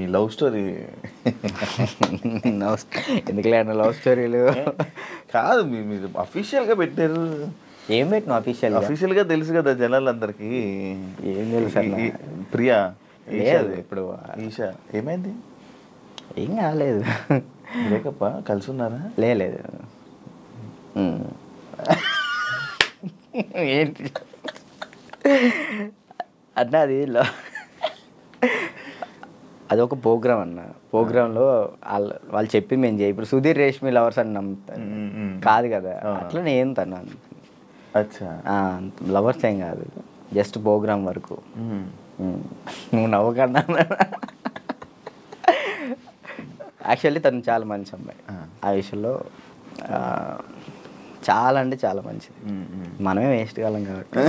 ఈ love story ఎందుకులే అన్న లవ్ స్టోరీలు కాదు, మీరు అఫీషియల్గా పెట్టారు. ఏం పెట్టిన అఫీషియల్గా తెలుసు కదా జనాలందరికీ. ఏం తెలుసు అన్న? ప్రియా లేదు ఇప్పుడు ఈషా ఏమైంది? ఏం కాలేదు. బ్రేకప్ కలిసి ఉన్నారా? లేదు ఏంటి అన్న అది అదొక ప్రోగ్రామ్ అన్న. ప్రోగ్రాంలో వాళ్ళు చెప్పి మేము చేయి ఇప్పుడు సుధీర్ రేష్మి లవర్స్ అని నమ్ముతాను కాదు కదా, అట్లనే ఏం తను లవర్స్ ఏం కాదు, జస్ట్ ప్రోగ్రామ్ వరకు. నువ్వు నవ్వకన్నా. యాక్చువల్లీ తను చాలా మంచి అమ్మాయి ఆ విషయంలో, చాలా అంటే చాలా మంచిది. మనమే వేస్ట్ కాలం కాబట్టి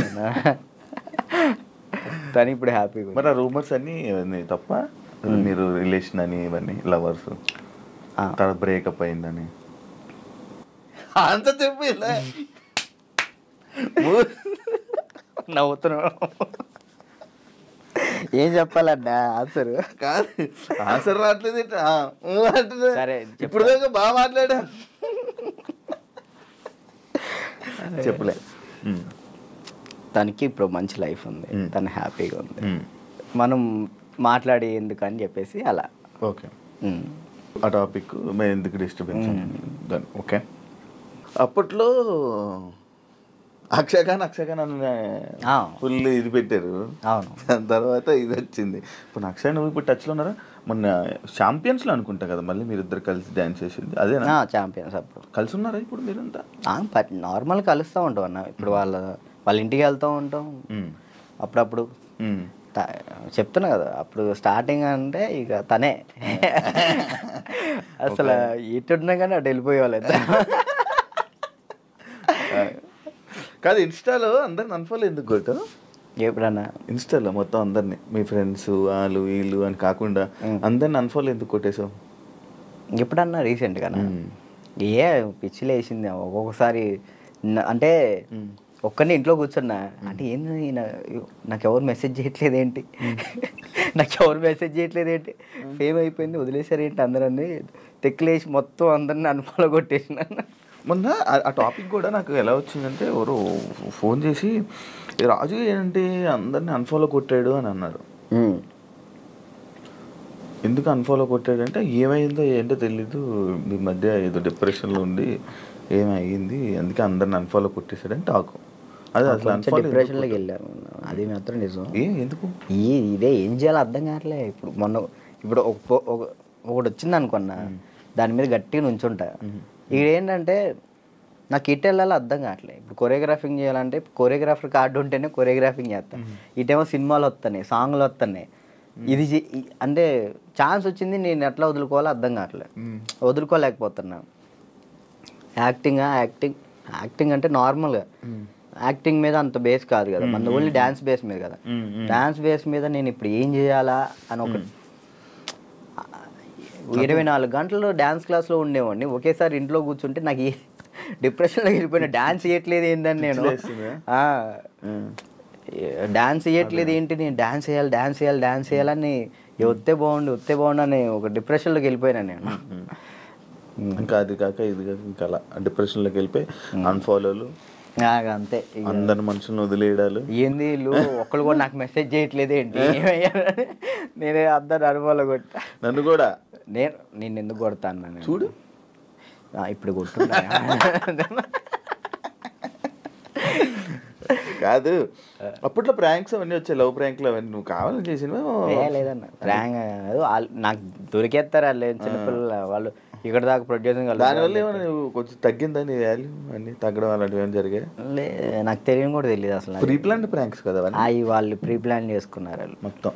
తను ఇప్పుడు హ్యాపీగా. మరి ఆ రూమర్స్ అన్నీ తప్ప, మీరు రిలేషన్ అని ఇవన్నీ లవర్స్ తర్వాత బ్రేకప్ అయిందని అంత చెప్పి నవ్వుతున్నావు. ఏం చెప్పాలన్నా ఆన్సర్? కాదు, ఆన్సర్ రావట్లేదు. సరే ఇప్పుడు దాకా బాగా మాట్లాడా, చెప్పలే. తనకి ఇప్పుడు మంచి లైఫ్ ఉంది, తను హ్యాపీగా ఉంది. మనం మాట్లాడి ఎందుకని చెప్పేసి అలా. ఓకే, ఆ టాపిక్ మేము ఎందుకు డిస్టర్బెన్స్. ఓకే, అప్పట్లో అక్షయఖాన్ అని ఫుల్ ఇది పెట్టారు. అవును, దాని తర్వాత ఇది వచ్చింది. ఇప్పుడు అక్షయ్ నువ్వు ఇప్పుడు టచ్లో ఉన్నారా? మొన్న ఛాంపియన్స్లో అనుకుంటా కదా మళ్ళీ మీరిద్దరు కలిసి డ్యాన్స్ చేసింది అదేనా? ఛాంపియన్స్ అప్పుడు కలిసి ఉన్నారా ఇప్పుడు మీరంతా? నార్మల్ కలుస్తూ ఉంటాం అన్న. ఇప్పుడు వాళ్ళ ఇంటికి వెళ్తూ ఉంటాం అప్పుడప్పుడు. చెప్తున్నా కదా, అప్పుడు స్టార్టింగ్ అంటే ఇక తనే అసలు ఇటున్నా కానీ అటు వెళ్ళిపోయేవాళ్ళు. కాదు, ఇన్స్టాలో అందరిని అన్ఫాలో ఎందుకు కొట్టు? ఎప్పుడన్నా ఇన్స్టాలో మొత్తం అందరినీ, మీ ఫ్రెండ్స్ వాళ్ళు వీళ్ళు అని కాకుండా అందరిని అన్ఫాలో ఎందుకు కొట్టేసావు? ఎప్పుడన్నా రీసెంట్గానా? ఏ పిచ్చిలు వేసింది ఒక్కొక్కసారి. అంటే ఒక్కరిని ఇంట్లో కూర్చున్నా అంటే ఏంది, నాకు ఎవరు మెసేజ్ చేయట్లేదు ఏంటి, ఫేమ్ అయిపోయింది వదిలేసారు ఏంటి అందరని తెక్కులేసి మొత్తం అందరిని అన్ఫాలో కొట్టేసిన. మొన్న ఆ టాపిక్ కూడా నాకు ఎలా వచ్చిందంటే, ఎవరు ఫోన్ చేసి రాజు ఏంటి అందరిని అన్ఫాలో కొట్టాడు అని అన్నారు. ఎందుకు అన్ఫాలో కొట్టాడంటే ఏమైందో ఏంటో తెలీదు, మీ మధ్య ఏదో డిప్రెషన్లో ఉండి ఏమైంది అందుకే అందరిని అన్ఫాలో కొట్టేశాడని టాకు. అదే అసలు డిప్రెషన్లోకి వెళ్ళారు, అది మాత్రం నిజం. ఎందుకు ఇదే ఏం చేయాలో అర్థం కావట్లే. ఇప్పుడు ఒకటి వచ్చింది అనుకున్నా, దాని మీద గట్టిగా నుంచుంటా. ఇక్కడ ఏంటంటే నాకు ఇటు వెళ్ళాలో అర్థం కావట్లేదు. ఇప్పుడు కొరియోగ్రాఫింగ్ చేయాలంటే కొరియోగ్రాఫర్ కార్డు ఉంటేనే కొరియోగ్రాఫింగ్ చేస్తాను. ఇటేమో సినిమాలు వస్తున్నాయి, సాంగ్లు వస్తున్నాయి. ఇది అంటే ఛాన్స్ వచ్చింది, నేను ఎట్లా వదులుకోవాలో అర్థం కావట్లేదు, వదులుకోలేకపోతున్నా. యాక్టింగ్ అంటే నార్మల్గా యాక్టింగ్ మీద అంత బేస్ కాదు కదా, మన ఓన్లీ డ్యాన్స్ బేస్ మీద కదా. డ్యాన్స్ బేస్ మీద నేను ఇప్పుడు ఏం చేయాలా అని ఒక 24 గంటలు డ్యాన్స్ క్లాస్లో ఉండేవాడిని. ఒకేసారి ఇంట్లో కూర్చుంటే నాకు డిప్రెషన్లో వెళ్ళిపోయిన. డ్యాన్స్ చేయట్లేదు ఏందని నేను డాన్స్ చేయట్లేదు ఏంటి, నేను డాన్స్ చేయాలని వస్తే బాగుండు అని ఒక డిప్రెషన్లోకి వెళ్ళిపోయినా నేను. ఇంకా అది కాక ఇది కాక ఇంకా అలా డిప్రెషన్లోకి వెళ్ళిపోయి అన్ఫాలోలు అంతే. అందరి మనుషులను వదిలేయడాలు. ఏంది వీళ్ళు ఒక్కళ్ళు కూడా నాకు మెసేజ్ చేయట్లేదు ఏంటి, నేనే అందరు అనుభవాలు కొట్టా. నన్ను కూడా నేను ఎందుకు కొడతాను చూడు, ఇప్పుడు కొట్టున్నా. కాదు, అప్పట్లో ప్రాంక్స్ అవన్నీ వచ్చాయి, లవ్ ప్రాంక్లు అవన్నీ నువ్వు కావాలని చేసినవా? లేదన్న, ప్రాంక్ నాకు దొరికేస్తారు వాళ్ళు, చిన్నపిల్లలు వాళ్ళు. ఇక్కడ దాకా ప్రొడ్యూసింగ్ దానివల్ల ఏమైనా నువ్వు కొంచెం తగ్గిందా నీ వాల్యూ అన్నీ తగ్గడం అలాంటివి ఏమైనా జరిగాయి? నాకు తెలియని కూడా తెలియదు అసలు. ప్రీ ప్లాన్ ప్రాంక్స్ కదా అవి, వాళ్ళు ప్రీ ప్లాన్ చేసుకున్నారు వాళ్ళు మొత్తం.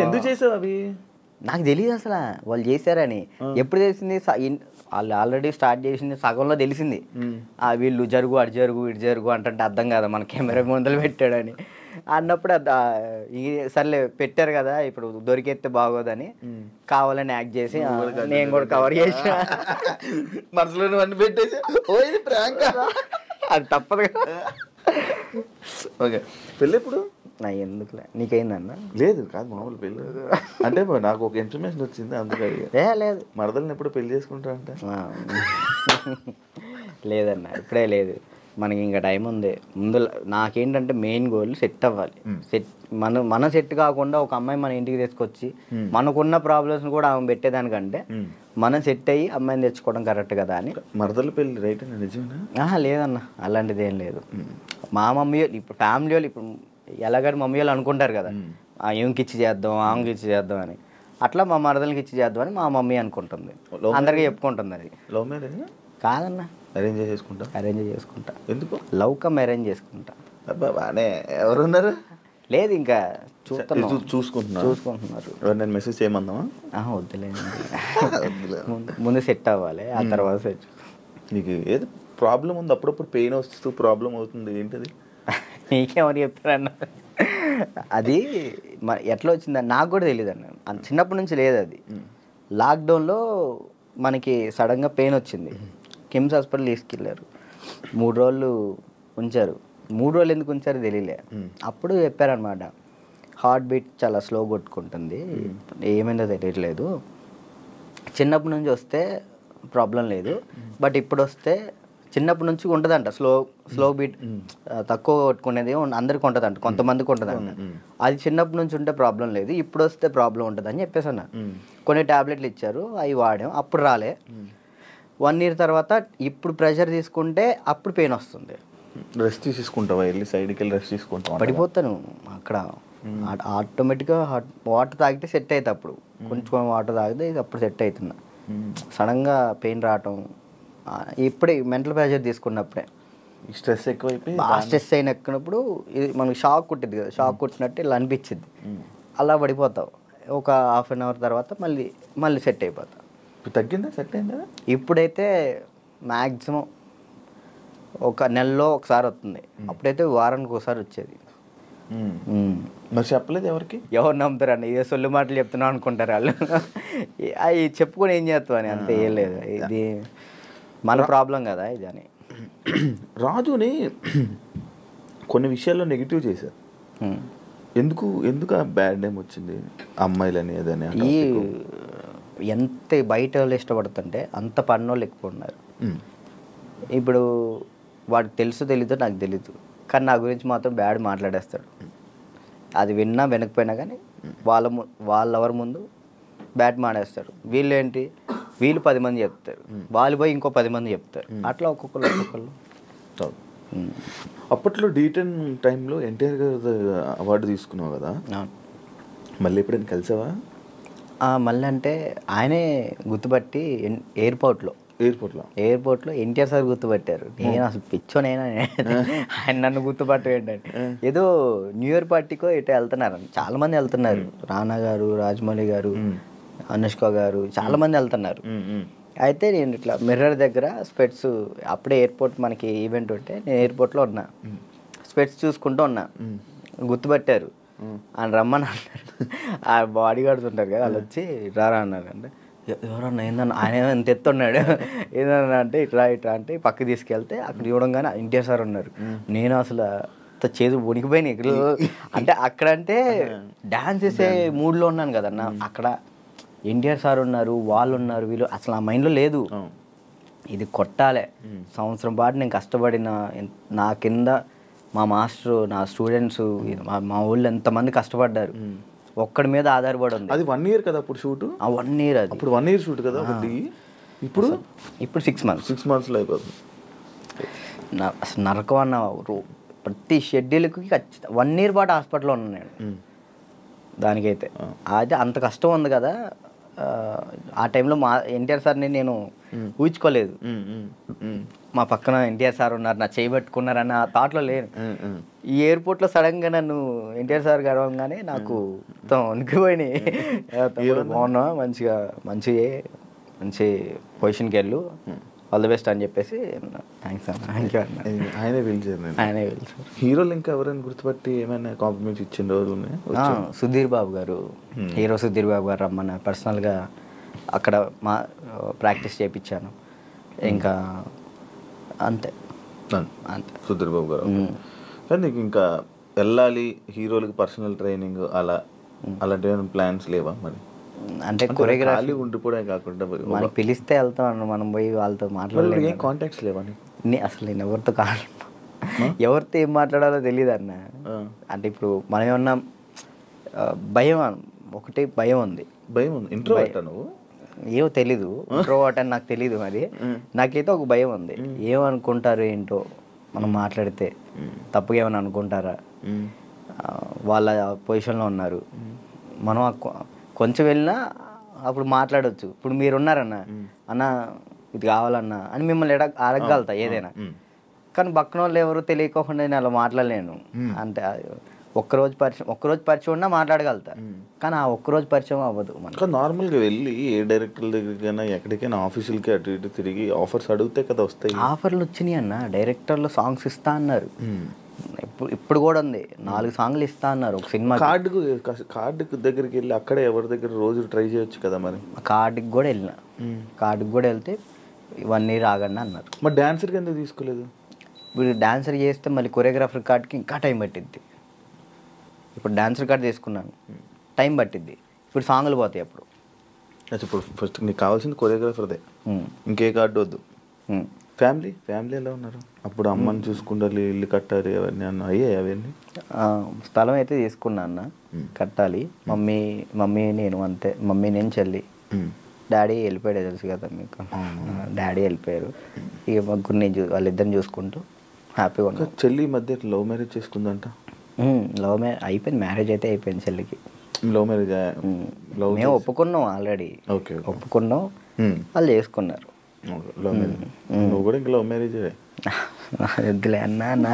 ఎందుకు చేసావు అవి? నాకు తెలియదు అసలు వాళ్ళు చేశారని. ఎప్పుడు తెలిసింది? వాళ్ళు ఆల్రెడీ స్టార్ట్ చేసింది సగంలో తెలిసింది. వీళ్ళు జరుగు అటు జరుగు ఇటు జరుగు అంటే అర్థం కదా, మన కెమెరా ముందలు పెట్టాడని అన్నప్పుడు సర్లే పెట్టారు కదా, ఇప్పుడు దొరికేస్తే బాగోదని కావాలని యాక్ట్ చేసి నేను కూడా కవర్ చేసి మనసులో అన్ని పెట్టేసి అది తప్పదు కదా. ఓకే, పెళ్ళి ఎప్పుడు? నా ఎందుకులే నీకైందన్నా? లేదు కాదు మామూలు పెళ్ళి అంటే నాకు ఒక ఇన్ఫర్మేషన్ వచ్చింది అందుకే లేదు మరదల్ని ఎప్పుడు పెళ్లి చేసుకుంటారంట. లేదన్న ఇప్పుడే లేదు, మనకి ఇంకా టైం ఉంది. ముందు నాకేంటంటే మెయిన్ గోల్ సెట్ అవ్వాలి. మనం సెట్ కాకుండా ఒక అమ్మాయి మన ఇంటికి తీసుకొచ్చి మనకున్న ప్రాబ్లమ్స్ కూడా ఆమె పెట్టేదానికంటే మనం సెట్ అయ్యి అమ్మాయిని తెచ్చుకోవడం కరెక్ట్ కదా అని. మరదల పెళ్ళి రైట్ అండి నిజమేనా? లేదన్న అలాంటిది ఏం లేదు. మా మమ్మీ ఇప్పుడు ఫ్యామిలీ వాళ్ళు ఇప్పుడు ఎలాగని మమ్మీ వాళ్ళు అనుకుంటారు కదా, ఏమికి ఇచ్చి చేద్దాం ఆమెకి ఇచ్చి చేద్దాం అని, అట్లా మా మరదలకి ఇచ్చి చేద్దాం అని మా మమ్మీ అనుకుంటుంది, అందరికీ చెప్పుకుంటుంది. అది లవ్ మ్యారేజ్ కాదన్న, అరేంజ్ చేసుకుంటా. అరేంజ్ చేసుకుంటా. ఎందుకు? లవ్ కమ్ అరేంజ్ చేసుకుంటా. అబ్బా బానే ఎవరున్నారు? లేదు ఇంకా చూసుకుంటున్నారు. నేను మెసేజ్ చేయమందామా? వద్దులేదు, ముందు సెట్ అవ్వాలి, ఆ తర్వాత సెట్. నీకు ఏదో ప్రాబ్లం ఉంది, అప్పుడప్పుడు పెయిన్ వస్తూ ప్రాబ్లం అవుతుంది, ఏంటది? నీకేమని చెప్తారన్న? అది ఎట్లా వచ్చిందని నాకు కూడా తెలియదు అన్న, చిన్నప్పటి నుంచి లేదు అది. లాక్డౌన్లో మనకి సడన్గా పెయిన్ వచ్చింది, కిమ్స్ హాస్పిటల్ తీసుకెళ్ళారు, 3 రోజులు ఉంచారు. 3 రోజులు ఎందుకు ఉంచారో తెలియలే. అప్పుడు చెప్పారనమాట, హార్ట్ బీట్ చాలా స్లో కొట్టుకుంటుంది, ఏమైందో తెలియట్లేదు, చిన్నప్పటి నుంచి వస్తే ప్రాబ్లం లేదు, బట్ ఇప్పుడు వస్తే చిన్నప్పటి నుంచి ఉంటుందంట స్లో బీట్, తక్కువ కొట్టుకునేది అందరికి ఉంటుందంట, కొంతమందికి ఉంటుందంట. అది చిన్నప్పటి నుంచి ఉంటే ప్రాబ్లం లేదు, ఇప్పుడు వస్తే ప్రాబ్లం ఉంటుంది అని చెప్పేసి అన్న. కొన్ని ట్యాబ్లెట్లు ఇచ్చారు, అవి వాడాం, అప్పుడు రాలే. 1 year తర్వాత ఇప్పుడు ప్రెషర్ తీసుకుంటే అప్పుడు పెయిన్ వస్తుంది. రెస్ట్ తీసుకుంటావా? వెళ్ళి సైడ్కి వెళ్ళి రెస్ట్ తీసుకుంటావా? పడిపోతాను అక్కడ, ఆటోమేటిక్గా వాటర్ తాగితే సెట్ అవుతుంది. అప్పుడు కొంచెం వాటర్ తాగితే అప్పుడు సెట్ అవుతున్నా. సడన్గా పెయిన్ రావటం ఇప్పుడే మెంటల్ ప్రెషర్ తీసుకున్నప్పుడే. స్ట్రెస్ ఎక్కువైపోయి స్ట్రెస్ అయినప్పుడు ఇది మనకి షాక్ కుట్టింది కదా, షాక్ కుట్టినట్టు ఇలా అనిపించింది, అలా పడిపోతావు. ఒక 1/2 hour తర్వాత మళ్ళీ సెట్ అయిపోతావు. తగ్గిందా? సెట్ అయిందా? ఇప్పుడైతే మ్యాక్సిమం ఒక నెలలో ఒకసారి వస్తుంది, అప్పుడైతే వారానికి ఒకసారి వచ్చేది. మరి చెప్పలేదు ఎవరికి? ఎవరు నమ్ముతారండి, ఏ సొల్లు మాటలు చెప్తున్నావు అనుకుంటారు వాళ్ళు. అవి చెప్పుకొని ఏం చేస్తావు అని, అంతే, ఏం లేదు, ఇది మన ప్రాబ్లం కదా ఇది అని. రాజుని కొన్ని విషయాల్లో నెగిటివ్ చేశారు, ఎందుకు ఆ బ్యాడ్ నేమ్ వచ్చింది అమ్మాయిలని అదని? ఈ ఎంత బయట వాళ్ళు ఇష్టపడుతుంటే అంత పన్నోళ్ళు ఎక్కువ ఉన్నారు. ఇప్పుడు వాడికి తెలీదో నాకు తెలీదు, కానీ నా గురించి మాత్రం బ్యాడ్ మాట్లాడేస్తాడు. అది విన్నా వినకపోయినా కానీ వాళ్ళెవరి ముందు బ్యాడ్ మాడేస్తాడు. వీళ్ళు 10 మంది చెప్తారు, వాళ్ళు పోయి ఇంకో 10 మంది చెప్తారు, అట్లా ఒక్కొక్కరు. అప్పట్లో D10 టైంలో ఎన్టీఆర్ గారు అవార్డు తీసుకున్నావు కదా, మళ్ళీ ఎప్పుడైనా కలిసావా? మళ్ళీ అంటే ఆయనే గుర్తుపట్టి ఎయిర్పోర్ట్లో ఎన్టీఆర్ సార్ గుర్తుపట్టారు. నేను అసలు పిచ్చోనైనా ఆయన నన్ను గుర్తుపట్టం ఏంటంటే, ఏదో న్యూ ఇయర్ పార్టీకో ఇటు వెళ్తున్నారు, చాలా మంది వెళ్తున్నారు, రానా గారు, రాజమౌళి గారు, అనుష్క గారు, చాలా మంది వెళ్తున్నారు. అయితే నేను ఇట్లా మిర్రర్ దగ్గర స్పెట్స్, అప్పుడే ఎయిర్పోర్ట్ మనకి ఈవెంట్ ఉంటే నేను ఎయిర్పోర్ట్లో ఉన్నా, స్పెట్స్ చూసుకుంటూ ఉన్నా, గుర్తుపట్టారు, ఆయన రమ్మని అన్నారు. ఆ బాడీ గార్డ్స్ ఉంటారు కదా, వాళ్ళు వచ్చి రారా అన్నారు. అంటే ఎవరన్నా ఏందన్నా, ఆయన ఎంత ఎత్తున్నాడు, ఏదన్నా అంటే ఇట్లా అంటే పక్కకి తీసుకెళ్తే అక్కడ చూడంగానే ఎన్టీఆర్ సార్ ఉన్నారు. నేను అసలు చేదు వణికిపోయినాయి. అంటే అక్కడంటే డాన్స్ చేసే మూడ్లో ఉన్నాను కదన్న, అక్కడ ఎన్టీఆర్ సార్ ఉన్నారు, వాళ్ళు ఉన్నారు, వీళ్ళు అసలు ఆ మైండ్లో లేదు. ఇది కొట్టాలి, సంవత్సరం పాటు నేను కష్టపడిన, నా కింద మా మాస్టరు, నా స్టూడెంట్స్, మా ఊళ్ళో ఎంతమంది కష్టపడ్డారు, ఒక్కడి మీద ఆధారపడి ఉంది. అది 1 year కదా అప్పుడు షూట్? 1 year. అది అప్పుడు 1 year షూట్ కదా. ఇప్పుడు 6 months. 6 monthsలో అయిపోతుంది. అసలు నరకం అన్న, ప్రతి షెడ్యూల్కి ఖచ్చితంగా 1 year పాటు హాస్పిటల్లో ఉన్నాను నేను. దానికైతే అయితే అంత కష్టం ఉంది కదా. ఆ టైంలో మా ఎన్టీఆర్ సార్ని నేను ఊహించుకోలేదు. మా పక్కన ఎన్టీఆర్ సార్ ఉన్నారు, నా చేయబెట్టుకున్నారన్న థాట్లో లేను. ఈ ఎయిర్పోర్ట్లో సడన్గా నన్ను ఎన్టీఆర్ సార్ గడవగానే నాకు మొత్తం వణికిపోయినాయి. బాగున్నా, మంచి పొజిషన్కి వెళ్ళు, ఆల్ ది బెస్ట్ అని చెప్పేసి థ్యాంక్స్ అన్న. థ్యాంక్ యూ అన్న. ఆయనే పిలిచారు. హీరోలు ఇంకా ఎవరైనా గుర్తుపట్టి ఏమైనా కాంప్లిమెంట్స్ ఇచ్చిన రోజులు ఉన్నాయి? సుధీర్ బాబు గారు, హీరో సుధీర్ బాబు గారు రమ్మన్నారు, పర్సనల్గా అక్కడ మా ప్రాక్టీస్ చేయించాను. ఇంకా అంతే సుధీర్ బాబు గారు. కానీ నీకు ఇంకా వెళ్ళాలి హీరోలకి పర్సనల్ ట్రైనింగ్ అలా అలాంటి ఏమైనా ప్లాన్స్ లేవా మరి? అంటే కొరియోగ్రాఫీ ఖాళీ ఉండిపోవడం కాకుండా మనకి పిలిస్తే వెళ్తాం అన్న, మనం పోయి వాళ్ళతో మాట్లాడలేము. ఏం కాంటాక్ట్స్ లేవా నీకు? అసలు నేను ఎవరితో ఎవరితో ఏం మాట్లాడాలో తెలియదు అన్న. అంటే ఇప్పుడు మనం ఏమన్నా భయం, ఒకటి భయం ఉంది. భయం ఉంది. ఇంట్రోవర్టా నువ్వు? ఏమో తెలీదు, ఇంట్రోవర్ట్ అని నాకు తెలీదు. మరి నాకైతే ఒక భయం ఉంది. ఏమనుకుంటారు ఏంటో, మనం మాట్లాడితే తప్పుగా ఏమైనా అనుకుంటారా, వాళ్ళ పొజిషన్లో ఉన్నారు, మనం కొంచెం వెళ్ళినా అప్పుడు మాట్లాడవచ్చు. ఇప్పుడు మీరున్నారన్న, అన్న ఇది కావాలన్నా అని మిమ్మల్ని అడగగలుగుతా ఏదైనా. కానీ పక్కన వాళ్ళు ఎవరు తెలియకోకుండా నేను అలా మాట్లాడలేను. అంటే ఒక్కరోజు పరిచయం ఉన్నా మాట్లాడగలుగుతా, కానీ ఆ ఒక్కరోజు పరిచయం అవ్వదు మనకు. నార్మల్గా వెళ్ళి ఏ డైరెక్టర్ దగ్గరికైనా ఎక్కడికైనా ఆఫీసులకి అటు ఇటు తిరిగి ఆఫర్స్ అడిగితే కదా వస్తాయి. ఆఫర్లు వచ్చినాయి అన్న, డైరెక్టర్లు సాంగ్స్ ఇస్తా అన్నారు. ఇప్పుడు కూడా ఉంది, 4 సాంగ్లు ఇస్తా అన్నారు ఒక సినిమా. కార్డుకు దగ్గరికి వెళ్ళి అక్కడే ఎవరి దగ్గర రోజు ట్రై చేయొచ్చు కదా మరి. కార్డుకి కూడా వెళ్ళిన, కార్డుకి కూడా వెళ్తే 1 year ఆగండి అన్నారు. మరి డాన్సర్కి ఎందుకు తీసుకోలేదు? ఇప్పుడు డాన్సర్ చేస్తే మళ్ళీ కొరియోగ్రాఫర్ కార్డ్కి ఇంకా టైం పట్టిద్ది. ఇప్పుడు డాన్సర్ కార్డ్ తీసుకున్నాను, టైం పట్టిద్ది. ఇప్పుడు సాంగ్లు పోతాయి అప్పుడు. ఇప్పుడు ఫస్ట్ నీకు కావాల్సింది కొరియోగ్రాఫర్దే, ఇంకే కార్డు వద్దు. ఫ్యామిలీ ఎలా ఉన్నారు? అప్పుడు అమ్మని చూసుకుంటారు, ఇల్లు కట్టాలి అవన్నీ అన్న అయ్యాయి అవన్నీ? స్థలం అయితే తీసుకున్నా అన్న, కట్టాలి. మమ్మీ నేను అంతే, మమ్మీ నేను చెల్లి. డాడీ వెళ్ళిపోయాడు, తెలుసు కదా మీకు. డాడీ వెళ్ళిపోయారు, ఇక ముగ్గురు వాళ్ళిద్దరిని చూసుకుంటూ హ్యాపీగా ఉన్నా. చెల్లి మధ్య లవ్ మ్యారేజ్ చేసుకుందంట? లవ్ మ్యారేజ్ అయిపోయింది, మ్యారేజ్ అయితే అయిపోయింది చెల్లికి. Love marriage? మేము ఒప్పుకున్నాం ఆల్రెడీ, ఒప్పుకున్నాం, వాళ్ళు చేసుకున్నారు. Love marriage? నువ్వు కూడా ఇంకా లవ్ మ్యారేజ్? వద్దులే అన్న,